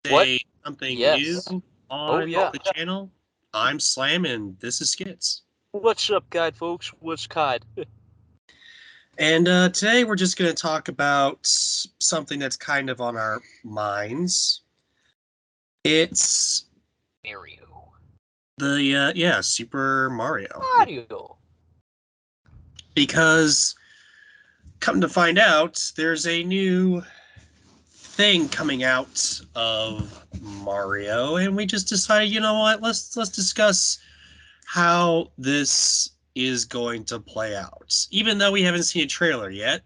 What? say something new Yes. Oh, on yeah. the channel. I'm Slam, and this is Skits. What's up, guide folks? What's Cod? And today we're just going to talk about something that's kind of on our minds. It's Mario. Super Mario. Mario. Because, come to find out, there's a new thing coming out of Mario, and we just decided, you know what, let's discuss how this is going to play out. Even though we haven't seen a trailer yet,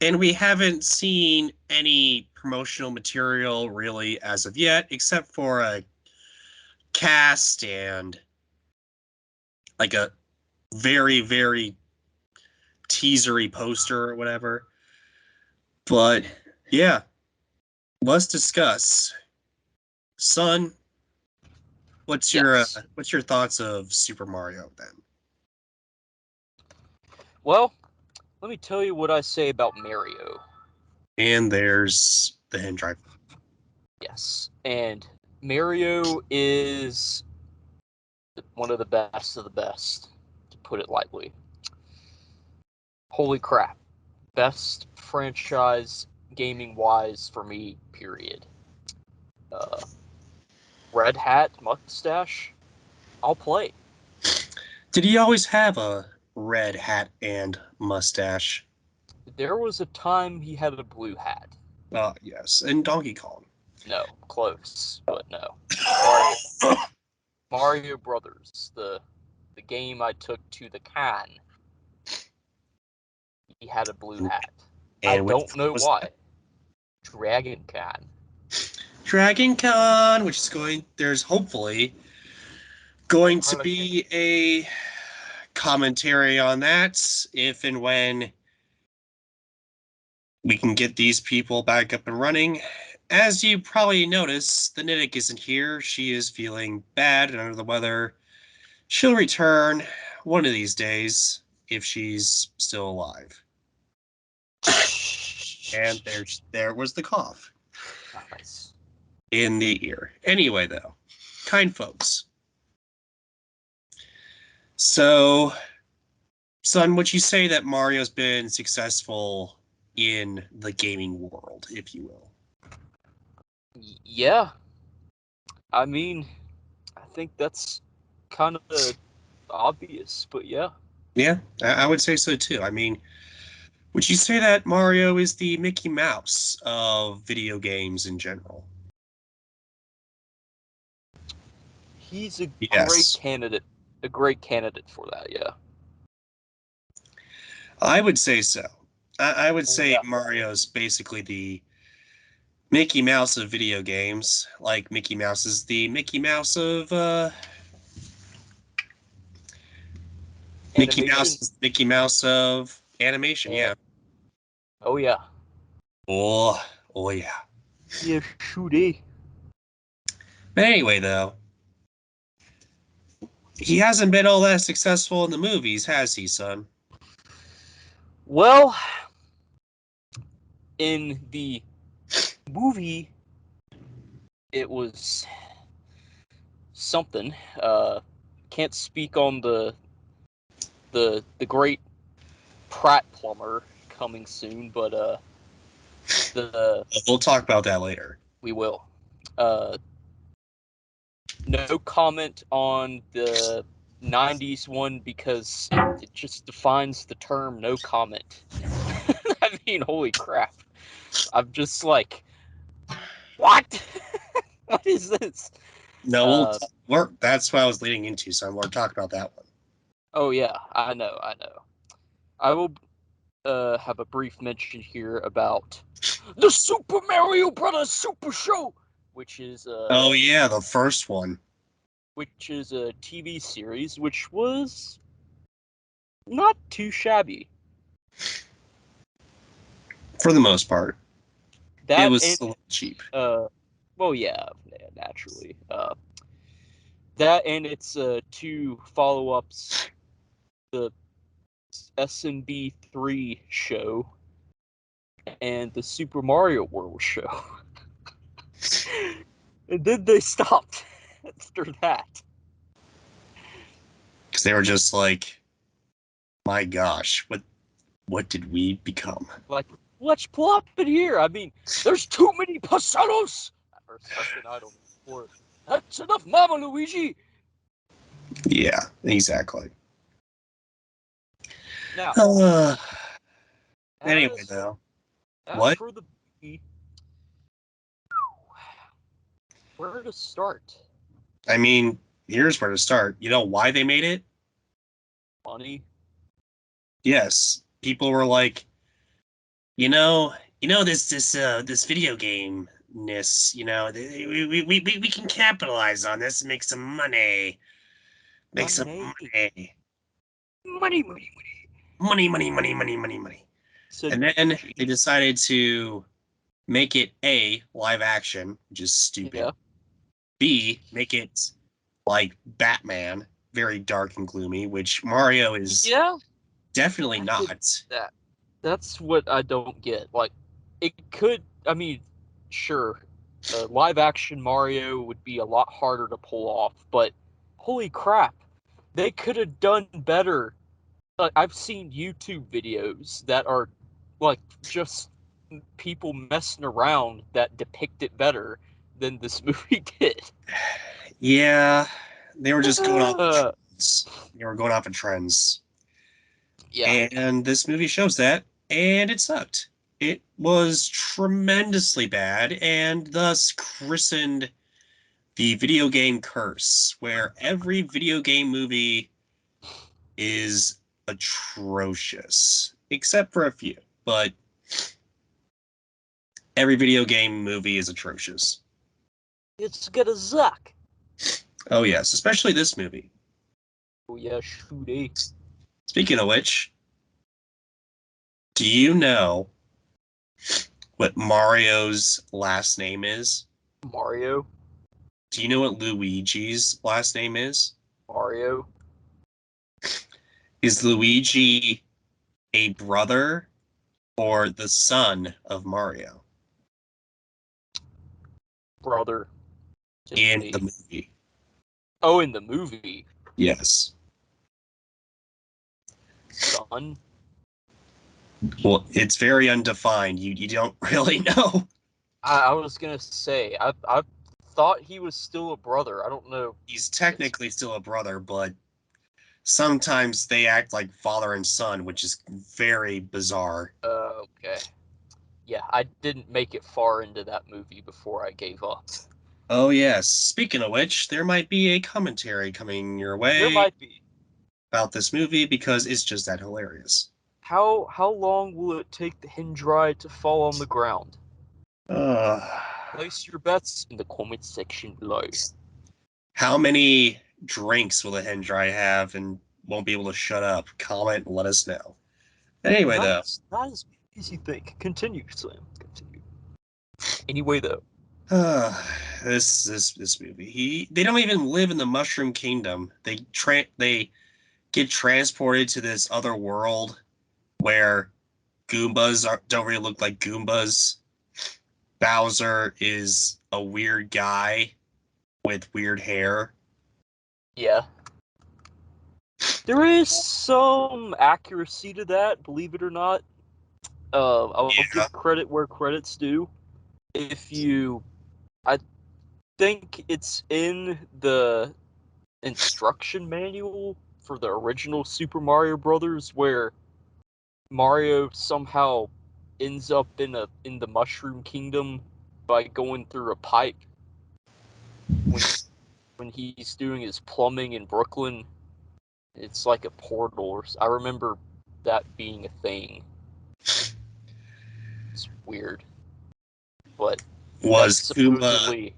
and we haven't seen any promotional material really as of yet, except for a cast and like a very, very teasery poster or whatever. But yeah, let's discuss. Son, what's Yes. your thoughts of Super Mario then? Well, let me tell you what I say about Mario. And there's the hand drive. Yes. And Mario is one of the best of the best, to put it lightly. Holy crap. Best franchise gaming-wise for me, period. Red hat, mustache, I'll play. Did he always have a red hat and mustache? There was a time he had a blue hat. Yes, and Donkey Kong. No, close, but no. Mario Brothers, the game I took to the con. He had a blue hat. I And don't know was why. Dragon Con. Dragon Con, which is there's hopefully going to be a commentary on that if and when we can get these people back up and running. As you probably noticed, the Niddick isn't here. She is feeling bad and under the weather. She'll return one of these days if she's still alive. And there was the cough. Nice. In the ear. Anyway, though, kind folks. So, son, would you say that Mario's been successful in the gaming world, if you will? Yeah. I mean, I think that's kind of obvious, but yeah. Yeah, I would say so too. I mean, would you say that Mario is the Mickey Mouse of video games in general? He's a great Yes. candidate. A great candidate for that, yeah. I would say so. I would say Yeah. Mario's basically the Mickey Mouse of video games. Like Mickey Mouse is the Mickey Mouse of Animation? Mickey Mouse of animation, yeah. Oh, yeah. Oh yeah. Yeah, shooty. But anyway, though, he hasn't been all that successful in the movies, has he, son? Well, in the movie, it was something. Can't speak on the great Pratt plumber coming soon, but the We'll talk about that later. we will. Uh, no comment on the '90s one because it just defines the term "no comment." I mean, holy crap! I'm just like, what? What is this? No, that's what I was leading into, son. We'll talk about that one. Oh yeah, I know. I will have a brief mention here about the Super Mario Brothers Super Show, which is Oh yeah, the first one. which is a TV series which was not too shabby. For the most part. It That was and a little cheap. well, yeah, naturally. That and its two follow-ups, the SMB3 show and the Super Mario World show. And then they stopped after that. Because they were just like, my gosh, what did we become? Like, let's plop it here. I mean, there's too many pasados. Or something, I don't know. Or, that's enough, Mama Luigi. Yeah, exactly. Now, Uh, anyway, as though, as what? for the movie, where to start? I mean, here's where to start. You know why they made it? Money. Yes, people were like, you know, this video game ness. We can capitalize on this, and make some money, make some Money. money, Money, money, money. money. Said And then Luigi. they decided to make it A, live action, which is stupid. Yeah. B, make it like Batman, very dark and gloomy, which Mario is Yeah. definitely I get not. that. That's what I don't get. Like, it could. I mean, sure, live action Mario would be a lot harder to pull off, but holy crap, they could have done better. I've seen YouTube videos that are like just people messing around that depict it better than this movie did. Yeah, they were just going off of Uh, trends. They were going off of trends. yeah, And this movie shows that, and it sucked. It was tremendously bad, and thus christened the video game curse, where every video game movie is atrocious, except for a few. But every video game movie is atrocious. it's gonna suck. Oh, yes, especially this movie. Oh yeah, shooty. Speaking of which, do you know what Mario's last name is? Mario, Do you know what Luigi's last name is? Mario, Is Luigi a brother or the son of Mario brother to in the me. movie? Oh, in the movie, Yes. son. Well, it's very undefined. You don't really know. I was gonna say I thought he was still a brother. I don't know. He's It's technically still a brother, but sometimes they act like father and son, which is very bizarre. okay. Yeah, I didn't make it far into that movie before I gave up. Oh, yes. Speaking of which, there might be a commentary coming your There way might be. about this movie because it's just that hilarious. How long will it take the Hendrai to fall on the ground? Uh, Place your bets in the comment section below. how many drinks will the Hendry have and won't be able to shut up? Comment and let us know. Anyway, though, Not as easy think. Continue, Slim. Continue. Anyway, though. uh, this movie, they don't even live in the Mushroom Kingdom. They get transported to this other world where don't really look like Goombas. Bowser is a weird guy with weird hair. Yeah. There is some accuracy to that, believe it or not. I'll Yeah. give credit where credit's due. If you, I think it's in the instruction manual for the original Super Mario Brothers where Mario somehow ends up in the Mushroom Kingdom by going through a pipe when he's doing his plumbing in Brooklyn. It's like a portal. I remember that being a thing. It's weird, but that's Was Goomba supposedly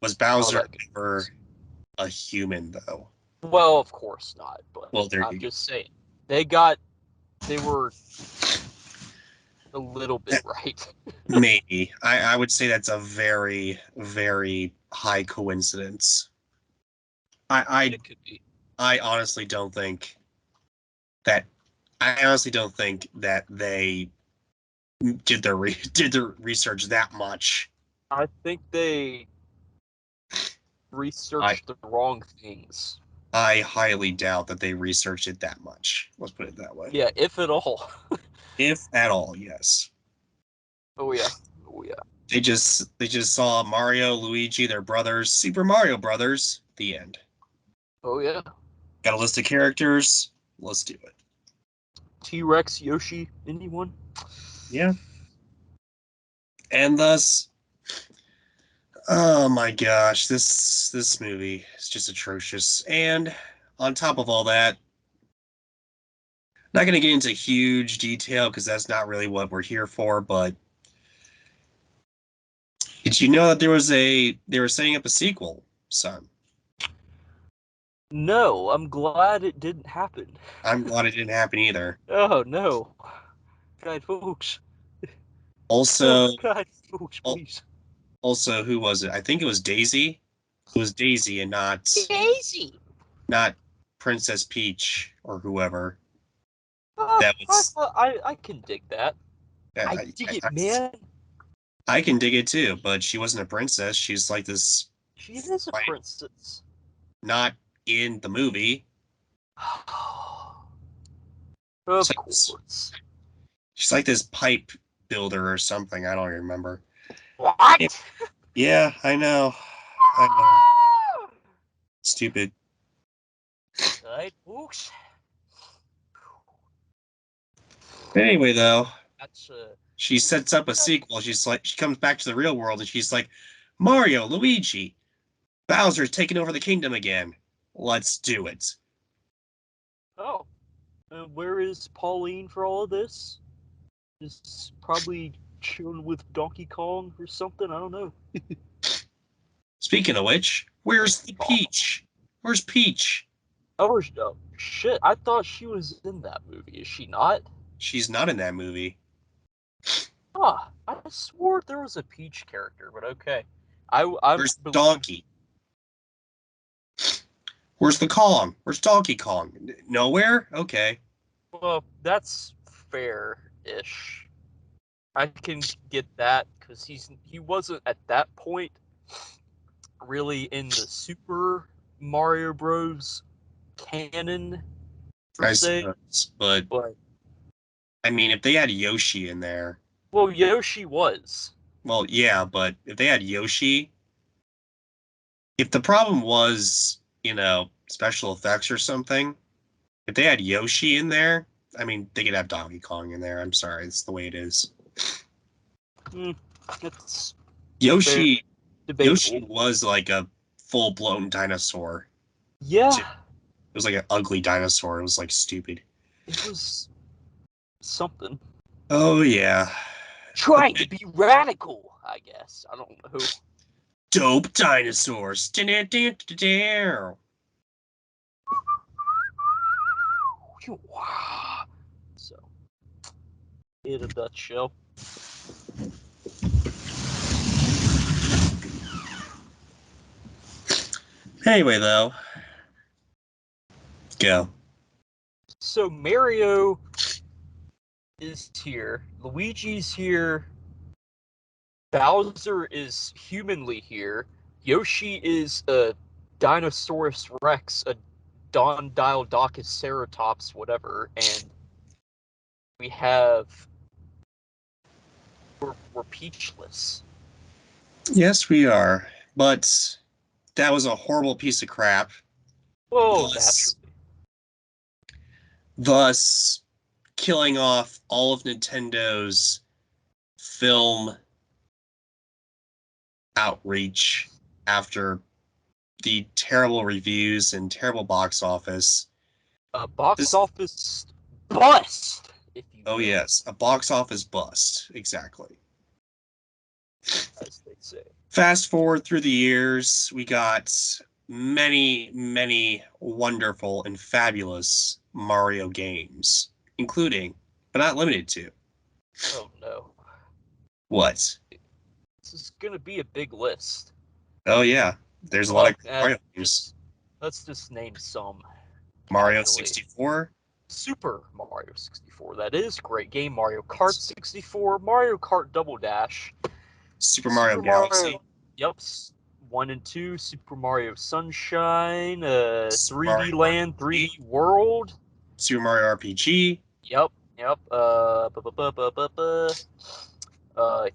was how Bowser that ever goes. a human though? Well, of course not, but Well, there I'm you just saying they were a little go. bit right. Maybe. I would say that's a very, very high coincidence. I It could be. I honestly don't think that I honestly don't think that they did their research that much. I think they researched the wrong things. I highly doubt that they researched it that much. Let's put it that way. Yeah, if at all. If at all, yes. Oh yeah. Oh yeah. They just saw Mario, Luigi, their brothers, Super Mario Brothers. The end. Oh yeah. Got a list of characters. Let's do it. T-Rex, Yoshi, anyone? Yeah. And thus, oh my gosh, this movie is just atrocious. And on top of all that, not going to get into huge detail because that's not really what we're here for, but did you know that they were setting up a sequel, son? No, I'm glad it didn't happen. I'm glad it didn't happen either. Oh no. God, folks. Also, Oh, God, folks, please. also, who was it? I think it was Daisy. It was Daisy and Daisy. not Princess Peach or whoever. Uh, That was I can dig that. I dig it, man. I can dig it too, but she wasn't a princess. She's like this. She is a princess. Not in the movie. Of Like course. she's like this pipe builder or something. I don't remember. What? Yeah, I know. I know. Stupid. Right, folks. Anyway, though, That's she sets up a sequel. She's like, she comes back to the real world and she's like, Mario, Luigi, Bowser's taking over the kingdom again. Let's do it. Oh. Where is Pauline for all of this? Is probably chilling with Donkey Kong or something. I don't know. Speaking of which, where's the Peach? Where's Peach? Oh, shit. I thought she was in that movie. Is she not? She's not in that movie. Ah, I swore there was a Peach character, but okay. I Where's Donkey? Where's the Kong? Where's Donkey Kong? Nowhere? Okay. Well, that's fair-ish. I can get that because he wasn't at that point really in the Super Mario Bros. Canon per I se. suppose, but I mean, if they had Yoshi in there, well, Yoshi was. well, yeah, but if they had Yoshi, if the problem was, special effects or something, if they had Yoshi in there, I mean, they could have Donkey Kong in there. I'm sorry, it's the way it is. It's Yoshi debatable. was like a full-blown dinosaur. Yeah. It was like an ugly dinosaur. It was like stupid. It was something. Oh yeah. Trying to be radical, I guess. I don't know. Dope dinosaurs. So, in a nutshell. Anyway, though, go. So Mario is here. Luigi's here. Bowser is humanly here. Yoshi is a Dinosaurus Rex, a Diplodocus Ceratops, whatever, and we have we're peachless. Yes, we are. But that was a horrible piece of crap. Oh, naturally. Thus, killing off all of Nintendo's film outreach after the terrible reviews and terrible box office. Box office bust, if you will. Oh, yes, a box office bust. Exactly. As they say. Fast forward through the years, we got many, many wonderful and fabulous Mario games, including, but not limited to. Oh no. What? This is gonna be a big list. Oh yeah, there's a lot of Mario games. Let's just name some. Mario 64. Super Mario 64. That is great game. Mario Kart 64. Mario Kart Double Dash. Super Mario Galaxy. Yep. 1 and 2, Super Mario Sunshine, Super 3D Mario Land, 3D World. Super Mario RPG. Yep.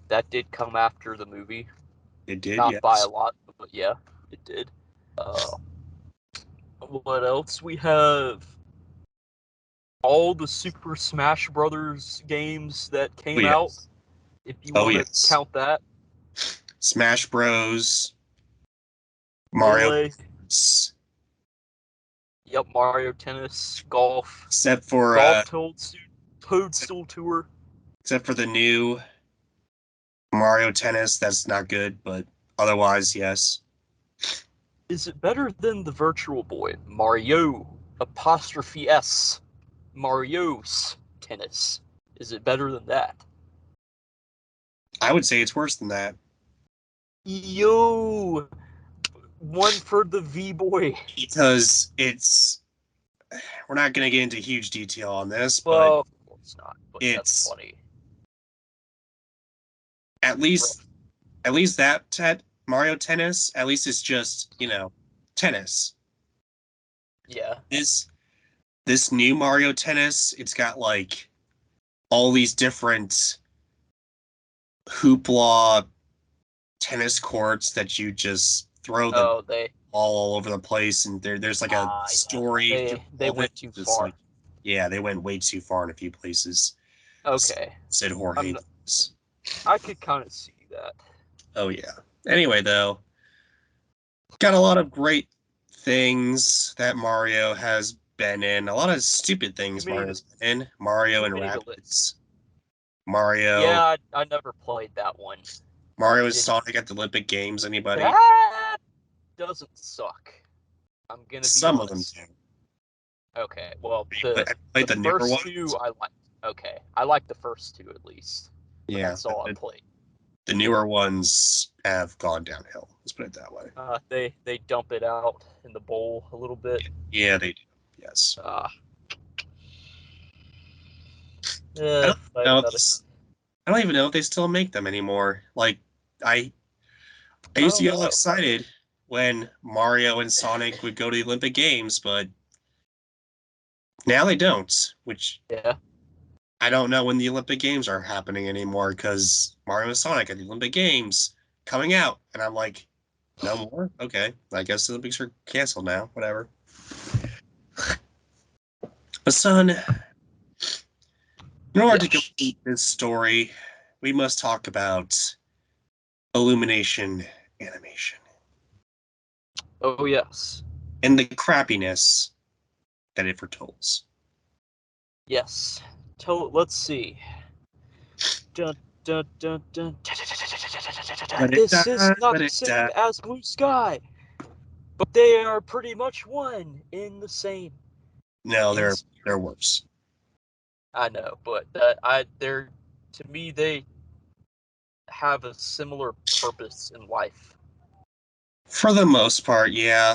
That did come after the movie. It did, Not by a yes. lot, but yeah, it did. Uh, what else? We have all the Super Smash Brothers games that Oh, came out, yes. if you Oh, want to yes. count that. Smash Bros. Mario. Melee. Yep, Mario Tennis, Golf, Except for Golf Toadstool Tour. except for the new Mario Tennis, that's not good, but otherwise, yes. Is it better than the Virtual Boy? Mario apostrophe S. Mario's Tennis. Is it better than that? I would say it's worse than that. Yo! One for the V-Boy. Because we're not going to get into huge detail on this, but Well, of course not, but that's it's funny. at least that Mario Tennis, at least it's just, tennis. Yeah. This new Mario Tennis, it's got like all these different hoopla tennis courts that you just throw the Oh, they all over the place, and there's like a yeah. story through They all of it. went too It's far. like, yeah, they went way too far in a few places. Okay. Said Jorge. I could kind of see that. Oh yeah. Anyway, though, got a lot of great things that Mario has been in. A lot of stupid things Mario's been in. Mario Too and many to list. Rabbids. Mario. Yeah, I never played that one. Mario and Sonic at the Olympic Games. Anybody? That doesn't suck. I'm gonna be Some of them honest. do. Okay, well, I played the newer first ones. two I like. Okay, I like the first two at least. But Yeah, that's all I played. the newer ones have gone downhill. Let's put it that way. They dump it out in the bowl a little bit. Yeah, they do. Yes. Uh, I don't I know. got it. I don't even know if they still make them anymore. Like I used to get all know. excited when Mario and Sonic would go to the Olympic Games, but now they don't, which Yeah. I don't know when the Olympic Games are happening anymore because Mario and Sonic at the Olympic Games coming out. And I'm like, no more? Okay. I guess the Olympics are canceled now. Whatever. But son, in order to complete this story, we must talk about Illumination animation Oh yes. and the crappiness that it foretells. Yes. Let's see. Dun, dun, dun, dun. This is not the same as Blue Sky, but they are pretty much one in the same. No, they're worse. I know, but they're to me they have a similar purpose in life. For the most part, yeah.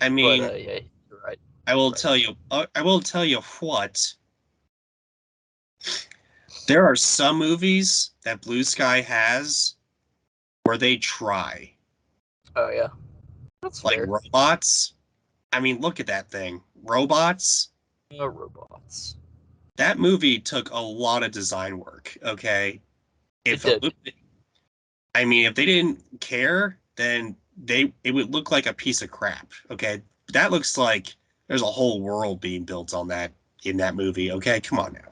I mean, But yeah, you're right. I will tell you. I will tell you what. There are some movies that Blue Sky has where they try. Oh yeah, that's Like fair. Robots. I mean, look at that thing. Robots. No robots. That movie took a lot of design work, okay? It did. I mean, if they didn't care, then it would look like a piece of crap, okay? That looks like there's a whole world being built on that in that movie, okay? Come on now.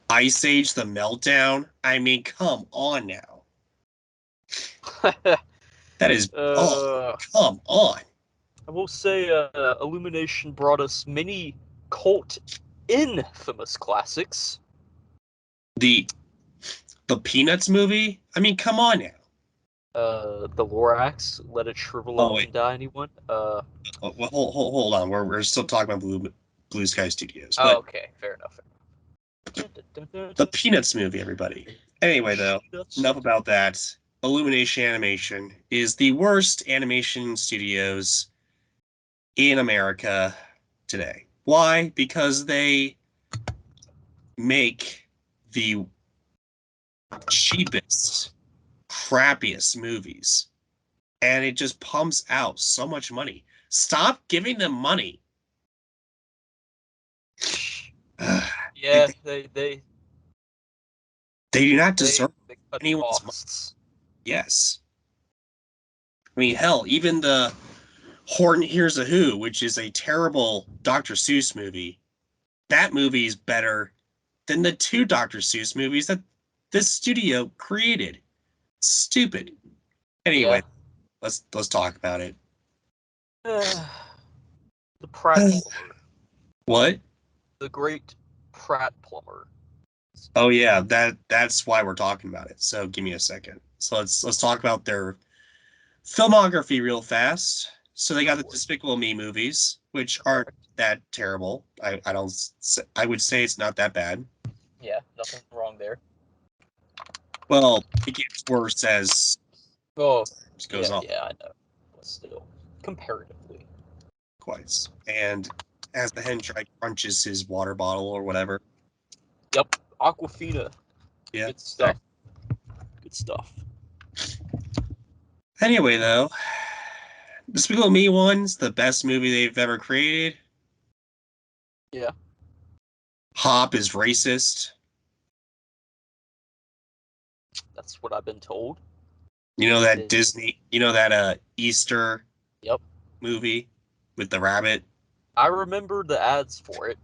Ice Age the Meltdown. I mean, come on now. That is come on. I will say, Illumination brought us many cult infamous classics. The Peanuts movie. I mean, come on now. The Lorax, Let It Shrivel Up and Die. Anyone? Well, hold on. We're still talking about Blue Sky Studios. Oh, But okay, fair enough. the Peanuts movie, everybody. Anyway, though, enough about that. Illumination Animation is the worst animation studios in America today. Why? Because they make the cheapest, crappiest movies, and it just pumps out so much money. Stop giving them money. Yeah, they do not deserve they cut anyone's money. costs. Yes. I mean, hell, even the Horton Hears a Who, which is a terrible Dr. Seuss movie, that movie is better than the 2 Dr. Seuss movies that this studio created. Stupid. Anyway, let's talk about it. The Pratt Plumber. What? The Great Pratt Plumber. Oh yeah, that's why we're talking about it. So give me a second. So let's talk about their filmography real fast. So they got the Despicable Me movies, which aren't that terrible. I would say it's not that bad. Yeah, nothing wrong there. Well, it gets worse as it goes on. Yeah, I know. But still, comparatively. Quite. And as the henchman crunches his water bottle or whatever. Yep, Aquafina. Yeah. Good stuff. Good stuff. Anyway, though, Despicable Me 1's the best movie they've ever created. Yeah. Hop is racist. That's what I've been told. You know that Easter movie with the rabbit? I remember the ads for it,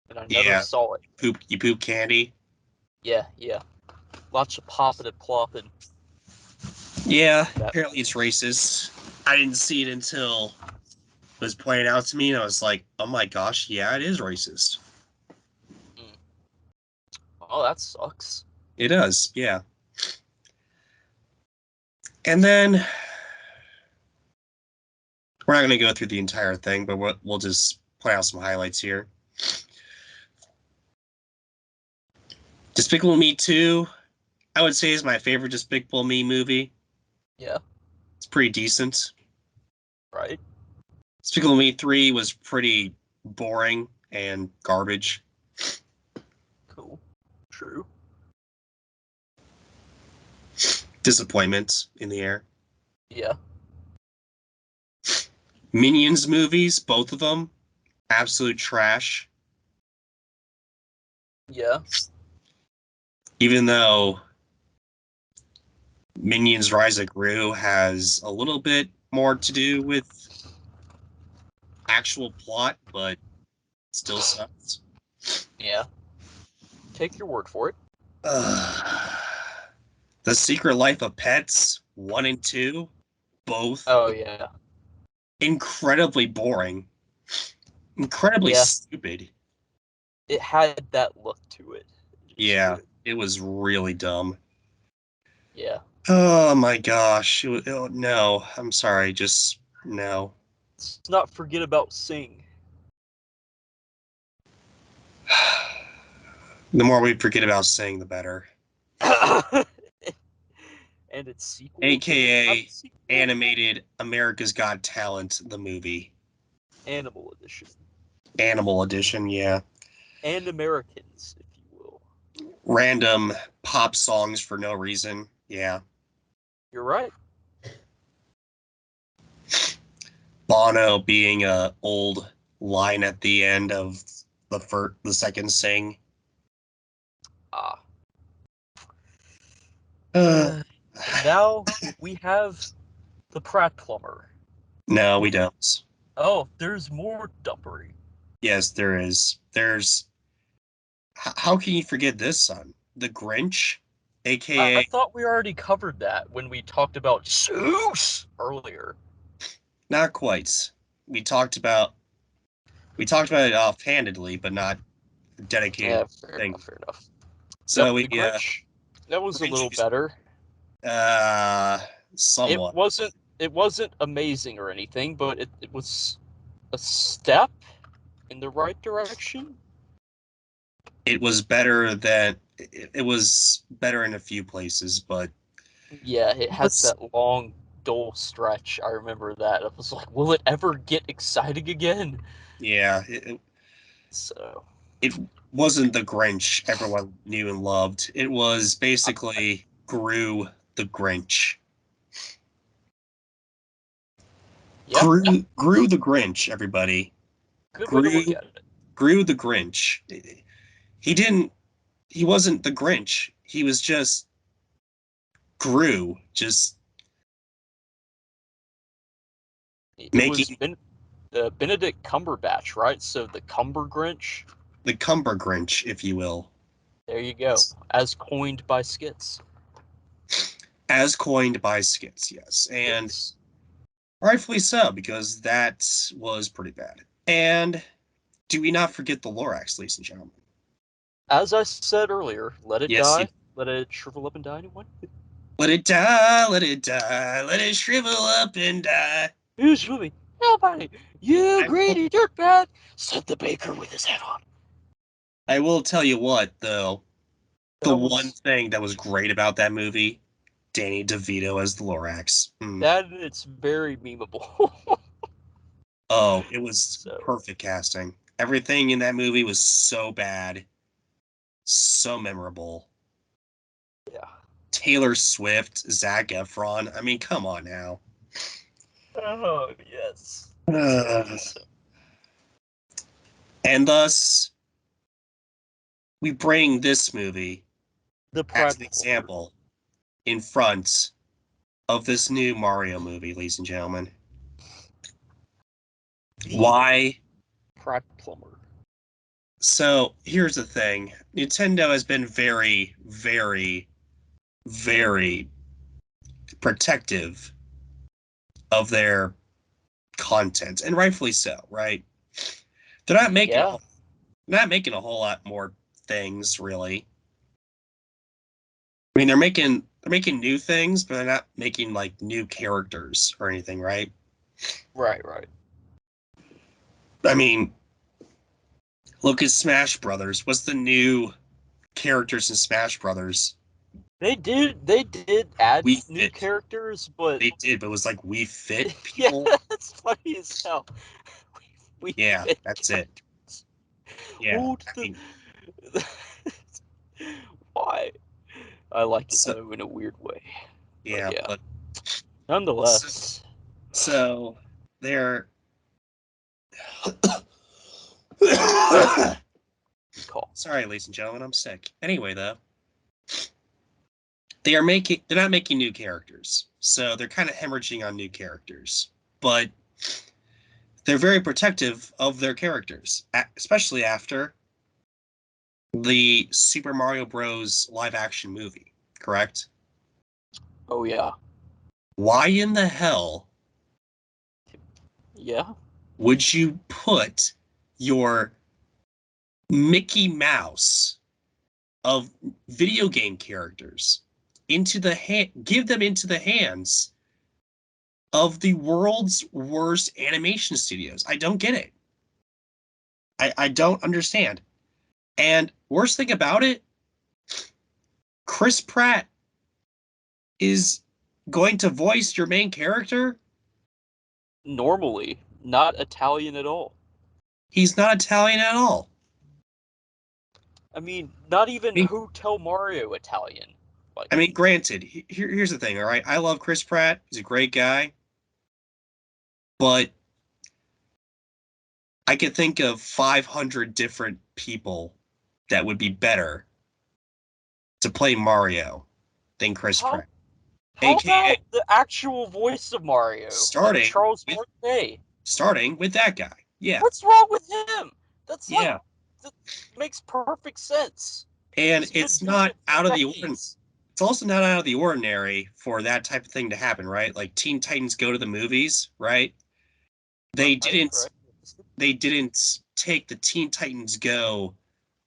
and I never saw it. You poop candy? Yeah. Lots of popping and plopping. Yeah, apparently it's racist. I didn't see it until it was pointed out to me, and I was like, oh my gosh, yeah, it is racist. Oh, that sucks. It does, yeah. And then we're not going to go through the entire thing, but we'll just point out some highlights here. Despicable Me 2, I would say, is my favorite Despicable Me movie. Yeah. It's pretty decent. Right. Despicable Me 3 was pretty boring and garbage. Cool. True. Disappointment in the air. Yeah. Minions movies, both of them, absolute trash. Yeah. Even though Minions Rise of Gru has a little bit more to do with actual plot, but still sucks. Yeah. Take your word for it. The Secret Life of Pets 1 and 2, both. Oh yeah. Incredibly boring. Incredibly stupid. It had that look to it. Yeah, it was really dumb. Yeah. Oh my gosh. No, I'm sorry. Just no. Let's not forget about Sing. The more we forget about Sing, the better. And its sequel. AKA animated America's Got Talent, the movie. Animal Edition. Animal Edition, yeah. And Americans, if you will. Random pop songs for no reason, yeah. You're right. Bono being a old line at the end of the second Sing. Now we have the Pratt Plumber. No, we don't. Oh, there's more dumpery. Yes, there is. There's. How can you forget this, son? The Grinch, aka. I thought we already covered that when we talked about Seuss earlier. Not quite. We talked about it offhandedly, but not dedicated. Yeah, fair enough. So the Grinch, that was a little better. Somewhat. It wasn't amazing or anything, but it was a step in the right direction. It was better than it was better in a few places, but yeah, it has that long dull stretch. I remember that. I was like, will it ever get exciting again? Yeah, it wasn't the Grinch everyone knew and loved. It was basically Gru the Grinch. Yeah, Gru the Grinch, everybody. good way to look at it. Gru the Grinch. He wasn't the Grinch. He was just Gru, just It making was Benedict Cumberbatch, right? So the Cumber Grinch. the Cumber Grinch, if you will. There you go, as coined by Skits. As coined by Skits, yes. And Yes. rightfully so, because that was pretty bad. And do we not forget the Lorax, ladies and gentlemen? As I said earlier, let it Yes, die. Let it shrivel up and die anyway. let it die, let it die, let it shrivel up and die. Who's moving? Nobody. You I greedy dirtbag, said the baker with his head on. I will tell you what, though. The That was, one thing that was great about that movie, Danny DeVito as the Lorax. that it's very memeable. Oh, it was So perfect casting. Everything in that movie was so bad, so memorable. yeah. Taylor Swift, Zac Efron. I mean, come on now. Oh yes. Uh, and thus, we bring this movie The as an Pride Plumber. example in front of this new Mario movie, ladies and gentlemen. Why? Pride Plumber. So here's the thing. Nintendo has been very, very, very protective of their content, and rightfully so, right? They're not making Yeah. not making a whole lot more things, really. I mean, they're making new things, but they're not making like new characters or anything, right? Right. I mean, look at Smash Brothers. What's the new characters in Smash Brothers? They did add We new Fit. characters, but They did, but it was like We Fit yeah, people. it's funny as hell. We Yeah, fit that's it. characters. Yeah, Who I the mean, why? I like it so though in a weird way. But yeah, yeah. but so, Nonetheless. so they're Call. sorry, ladies and gentlemen, I'm sick. Anyway, though, they're not making new characters, so they're kind of hemorrhaging on new characters, but they're very protective of their characters, especially after the Super Mario Bros. Live action movie, correct? Oh yeah. Why in the hell Yeah. would you put your Mickey Mouse of video game characters give them into the hands of the world's worst animation studios? I don't get it. I don't understand. And worst thing about it, Chris Pratt is going to voice your main character. Normally, not Italian at all. He's not Italian at all. I mean, not I even mean, Hotel Mario Italian. Like, granted, here's the thing, all right? I love Chris Pratt. He's a great guy. But I could think of 500 different people that would be better to play Mario than Chris how Pratt. how AKA about the actual voice of Mario, like starting Charles with Martinet? that guy. Yeah. What's wrong with him? That's like Yeah. that makes perfect sense. And He's been it's doing not it for out of the ordinary. decades. It's also not out of the ordinary for that type of thing to happen, right? Like Teen Titans Go to the movies, right? They didn't Right. they didn't take the Teen Titans Go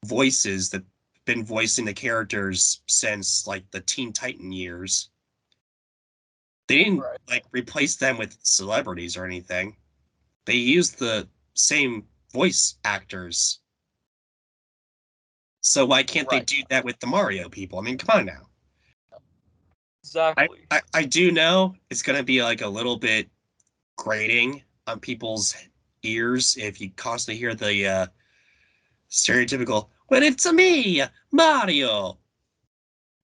voices that been voicing the characters since like the Teen Titan years. They didn't Right. like replace them with celebrities or anything. They used the same voice actors. So why can't they Right. do that with the Mario people? I mean, come on now. Exactly. I do know it's gonna be like a little bit grating on people's ears if you constantly hear the stereotypical "When it's a me, Mario"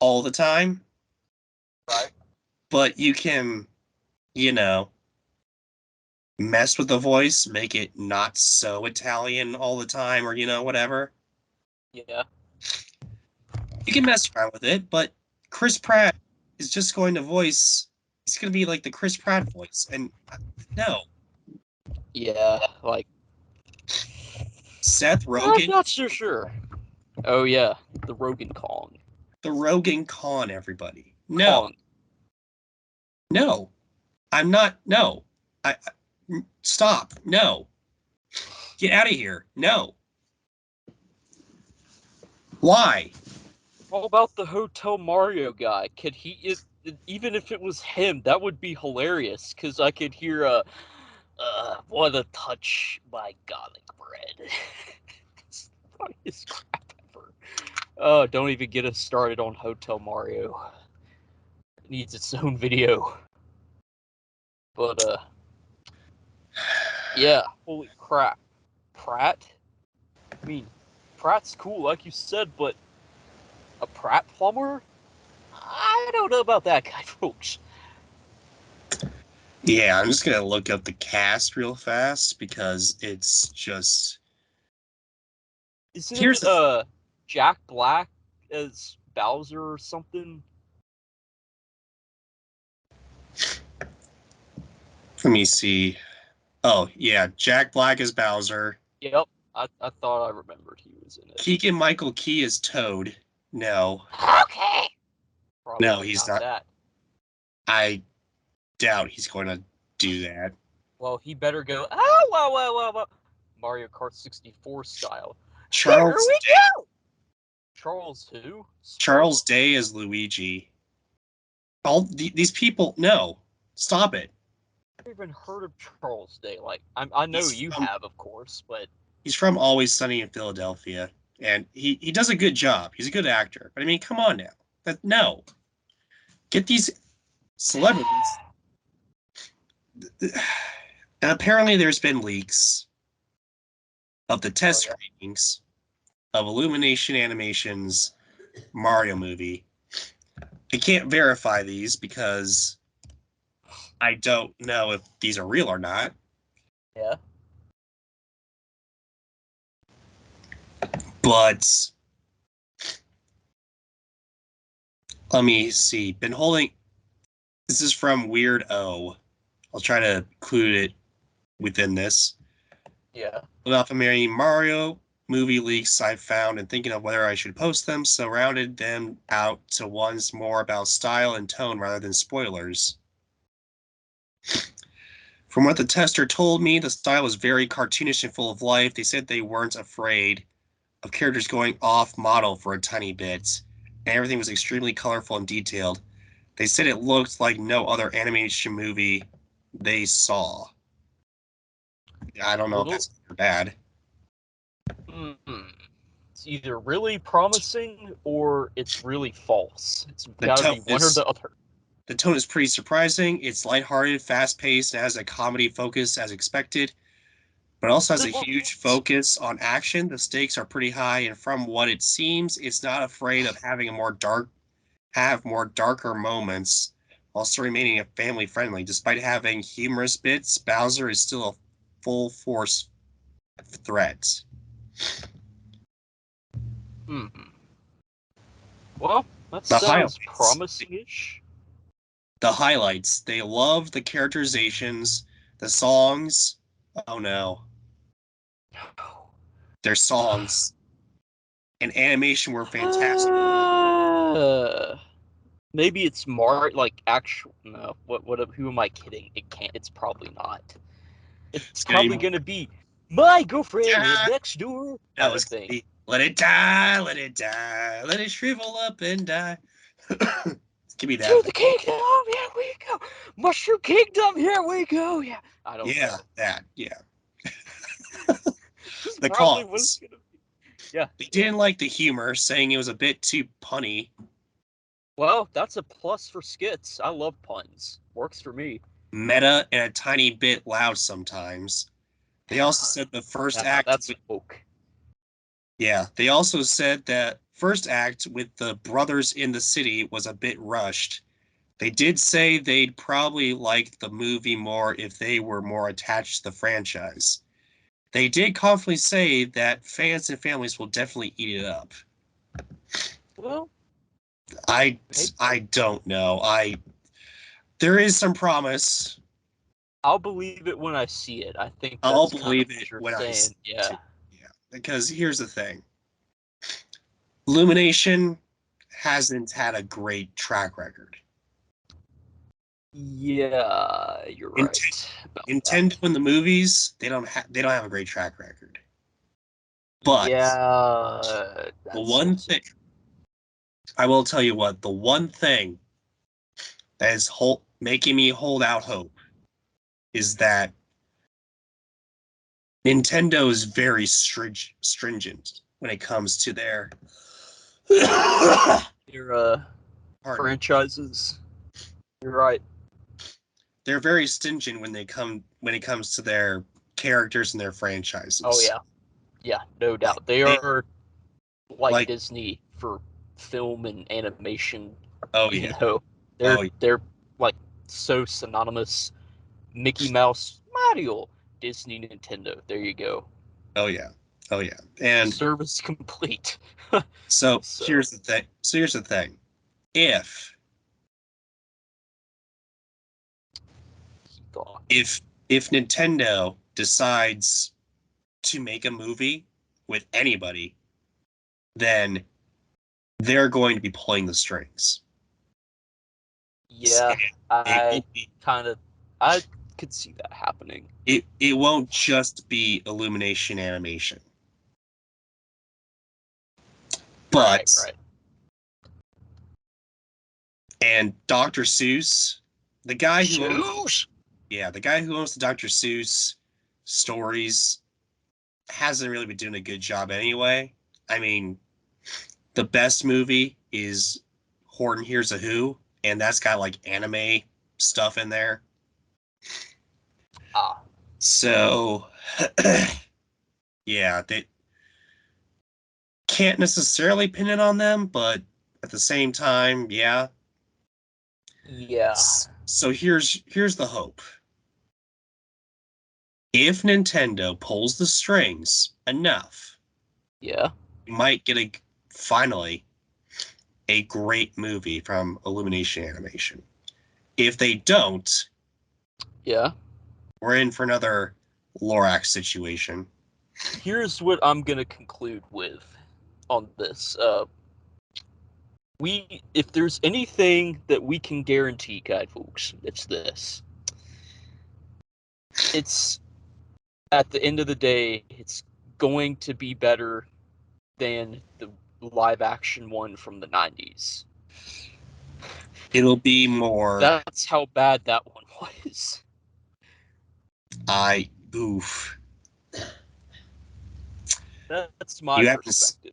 all the time. Right. but you can, you know, mess with the voice, make it not so Italian all the time, or whatever. Yeah. You can mess around with it, but Chris Pratt is just going to voice. He's going to be like the Chris Pratt voice, and no, Yeah. Like, Seth I'm Rogen, not so sure. Oh yeah, the Rogan Kong. the Rogan Con, everybody. No, Kong. no, I'm not. No, stop. No, get out of here. No, why? What about the Hotel Mario guy? Could he, even if it was him, that would be hilarious because I could hear what a touch my garlic bread. It's the funniest crap ever. Oh, don't even get us started on Hotel Mario. It needs its own video. But yeah, holy crap, Pratt. I mean, Pratt's cool, like you said, but a Pratt plumber? I don't know about that guy, folks. Yeah, I'm just gonna look up the cast real fast because it's just. Isn't Here's it the. Jack Black as Bowser or something? Let me see. Oh yeah, Jack Black is Bowser. Yep, I thought I remembered he was in it. Keegan Michael Key is Toad. No, Okay. no, Probably he's not not. that. I doubt he's going to do that. Well, he better go. Oh, wow. Mario Kart 64 style. Here Charles we Day, go. Charles who? Charles Sprout? Day is Luigi. These people, no, stop it. I've never even heard of Charles Day. Like, I know He's you from have, of course, but he's from Always Sunny in Philadelphia, and he does a good job. He's a good actor. But I mean, come on now. No, get these celebrities. And apparently, there's been leaks of the oh test yeah. screenings of Illumination Animation's Mario movie. I can't verify these because I don't know if these are real or not. Yeah. But let me see. Been holding. This is from Weird O. I'll try to include it within this. Yeah. Off of many Mario movie leaks I found and thinking of whether I should post them, so rounded them out to ones more about style and tone rather than spoilers. From what the tester told me, the style was very cartoonish and full of life. They said they weren't afraid of characters going off model for a tiny bit, and everything was extremely colorful and detailed. They said it looked like no other animation movie they saw. I don't know if Little. that's good or bad. It's either really promising or it's really false. It's The got to tone be one or is the other. the tone is pretty surprising. It's lighthearted, fast-paced, and has a comedy focus as expected, but also has a huge focus on action. The stakes are pretty high, and from what it seems, it's not afraid of having a more darker moments while still remaining family friendly. Despite having humorous bits, Bowser is still a full force threat. Hmm. Well, that The sounds highlights. promising-ish. The highlights. They love the characterizations, the songs. Oh no. Their songs and animation were fantastic. Uh, maybe it's more like actual. No, what? Who am I kidding? It can't. It's probably not. It's It's gonna probably be gonna be my girlfriend live die. next door No, kind it's of gonna thing. be let it die, let it die, let it shrivel up and die. Give me To that. the kingdom, here we go. Mushroom Kingdom, here we go. Yeah, I don't Yeah, know. that. Yeah. This is The probably what it's cons. gonna be. Yeah. They didn't like the humor, saying it was a bit too punny. Well, that's a plus for skits. I love puns. Works for me. Meta and a tiny bit loud sometimes. They also said the first Now act that's with, woke. yeah, they also said that first act with the brothers in the city was a bit rushed. They did say they'd probably like the movie more if they were more attached to the franchise. They did confidently say that fans and families will definitely eat it up. Well, I maybe. I don't know. There is some promise. I'll believe it when I see it. I think I'll that's kind of believe what it you're when I see saying. it. Yeah. Yeah, because here's the thing. Illumination hasn't had a great track record. Yeah, you're Nint- right about Nintendo that. in the movies, they don't have a great track record. But Yeah, the that's one also thing I will tell you what, the one thing that is making me hold out hope is that Nintendo is very stringent when it comes to their your pardon me. franchises. You're right. They're very stingent when it comes to their characters and their Oh franchises. yeah, yeah, no Like doubt. They they are like like Disney for film and animation. oh You yeah. know, Oh yeah. they're like so synonymous. Mickey Mouse, Mario, Disney, Nintendo. There you go. Oh yeah. Oh yeah. And Service complete. so So here's the thing. So here's the thing. If keep talking. if if Nintendo decides to make a movie with anybody, then they're going to be pulling the strings. Yeah, It I won't be kind of I could see that happening. it won't just be Illumination animation. Right, But right. and Dr. Seuss, the guy who owns Shoes. the guy who owns the Dr. Seuss stories hasn't really been doing a good job anyway. I mean, the best movie is Horton Hears a Who, and that's got like anime stuff in there. Ah, So yeah, they can't necessarily pin it on them, but at the same time, yeah. yeah, So here's the hope. If Nintendo pulls the strings enough, yeah, we might get a finally a great movie from Illumination Animation. If they don't, yeah. we're in for another Lorax situation. Here's what I'm gonna conclude with on this. If there's anything that we can guarantee, guide folks, it's this. It's at the end of the day, it's going to be better than the live action one from the 90s. It'll be more That's how bad that one was. I oof. That's my You haven't perspective.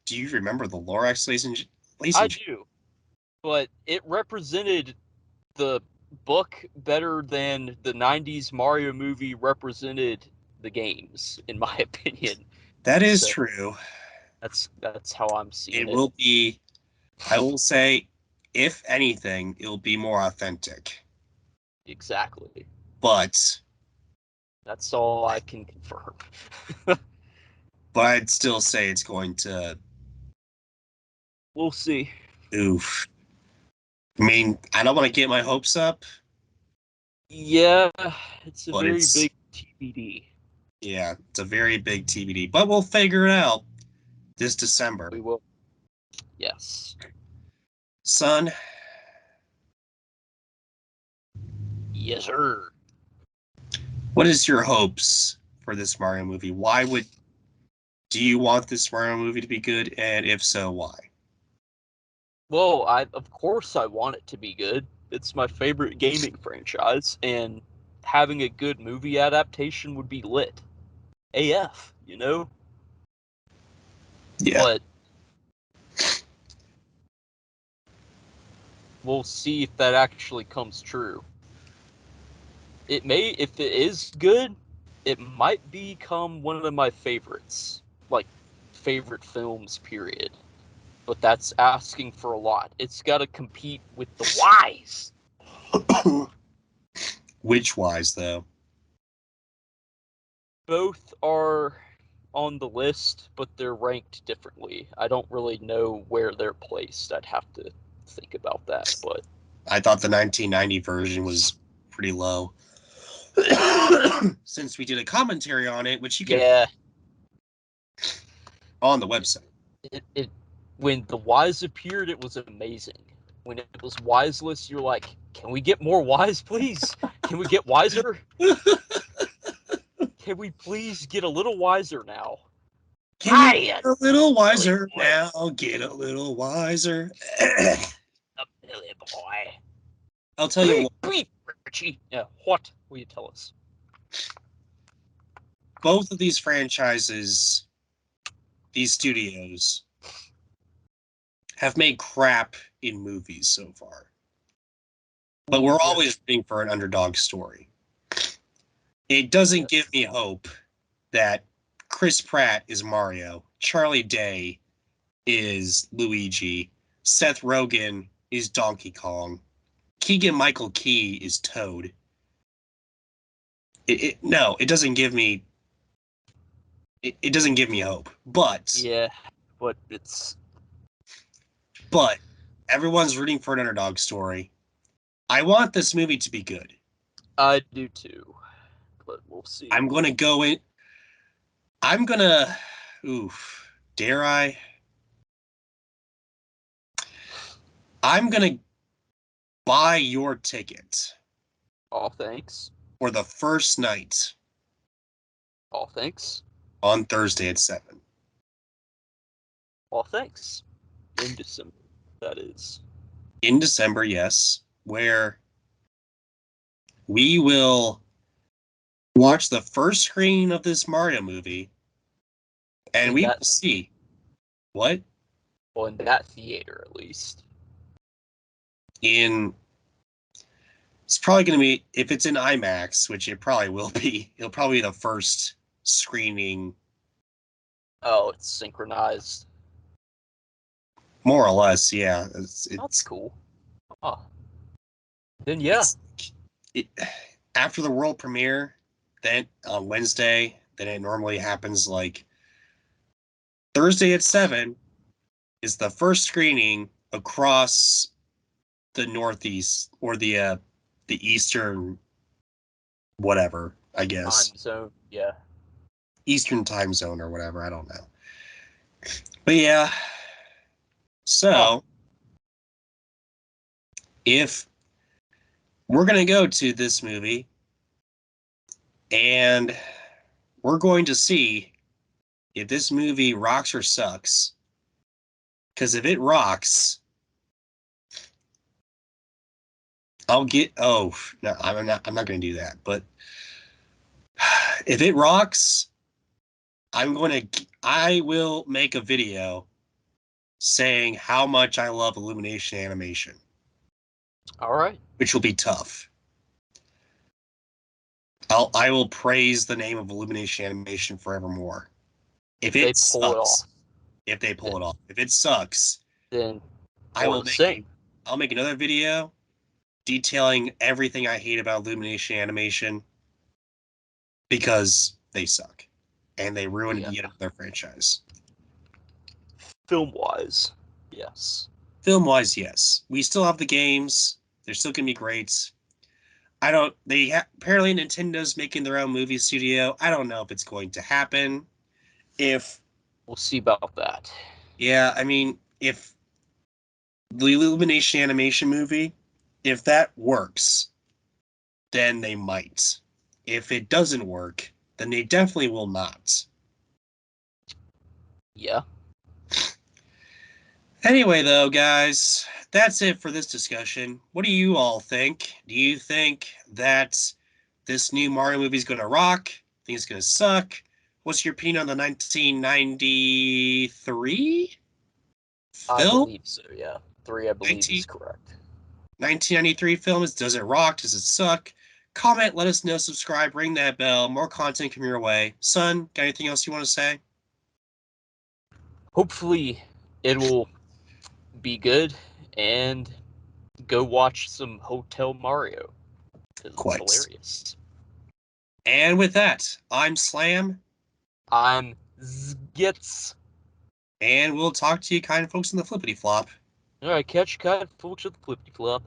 do you remember the Lorax, ladies I and do, but it represented the book better than the 90s Mario movie represented the games, in my opinion. that is So true. that's how I'm seeing It it. will be, I will say, if anything, it'll be more authentic. Exactly. But That's all I can confirm. but I'd still say it's going to We'll see. oof. I mean, I don't want to get my hopes up, Yeah, it's a but very it's big TBD. yeah, it's a very big TBD. But we'll figure it out this December. We will. Yes. Son, Yes, sir. what is your hopes for this Mario movie? Do you want this Mario movie to be good? And if so, why? Well, I of course I want it to be good. It's my favorite gaming franchise, and having a good movie adaptation would be lit. AF, you know? Yeah. But we'll see if that actually comes true. It may, if it is good, it might become one of my favorites. Like, favorite films, period. but that's asking for a lot. It's got to compete with the Ys. Which Ys, though? Both are on the list, but they're ranked differently. I don't really know where they're placed. I'd have to think about that, but I thought the 1990 version was pretty low. Since we did a commentary on it, which you can on the website. When the Ys appeared, it was amazing. When it was Ysless, you're like, can we get more Ys, please? Can we get wiser? Can we please get a little wiser now? Can we get a little wiser now? Get a little wiser. A Billy boy. I'll tell you what. Richie. Yeah, what will you tell us? Both of these franchises, these studios, have made crap in movies so far. But we're always rooting for an underdog story. It doesn't give me hope that Chris Pratt is Mario, Charlie Day is Luigi, Seth Rogen is Donkey Kong, Keegan-Michael Key is Toad. No, it doesn't give me. It doesn't give me hope. But yeah, but it's. But everyone's rooting for an underdog story. I want this movie to be good. I do too, but we'll see. I'm gonna go in. I'm gonna. Oof. Dare I? I'm gonna buy your ticket. Oh, thanks. For the first night. Oh, thanks. On Thursday at 7. Oh, thanks. In December, that is. In December, yes. Where we will watch the first screening of this Mario movie. And we will see. What? Well, in that theater, at least. It's probably going to be, if it's in IMAX, which it probably will be, it'll probably be the first screening. Oh, it's synchronized. More or less, yeah. That's cool. Oh. Then, yeah. After the world premiere, then on Wednesday, then it normally happens like Thursday at 7 is the first screening across the Northeast or the Eastern whatever, I guess. Time zone, yeah. Eastern time zone or whatever, I don't know. But yeah. So if we're going to go to this movie and we're going to see if this movie rocks or sucks. Because if it rocks, I'll get. Oh no, I'm not going to do that. But if it rocks, I will make a video saying how much I love Illumination Animation. All right. Which will be tough. I will praise the name of Illumination Animation forevermore. If it sucks, if they pull it off, if it sucks, then I'll make another video detailing everything I hate about Illumination Animation because they suck and they ruined yet another franchise. Film-wise, yes. Film-wise, yes. We still have the games. They're still going to be great. Apparently Nintendo's making their own movie studio. I don't know if it's going to happen. We'll see about that. Yeah, I mean, if the Illumination Animation movie, if that works, then they might. If it doesn't work, then they definitely will not. Yeah. Anyway, though, guys, that's it for this discussion. What do you all think? Do you think that this new Mario movie is going to rock? Think it's going to suck? What's your opinion on the 1993 film? I believe so, yeah. 3, I believe, is correct. 1993 film does it rock? Does it suck? Comment, let us know, subscribe, ring that bell. More content coming your way. Son, got anything else you want to say? Hopefully, it will be good and go watch some Hotel Mario because it's Quite. hilarious. And with that, I'm Slam, I'm Zgits. and we'll talk to you kind folks in the flippity flop. All right, catch you kind folks at the flippity flop.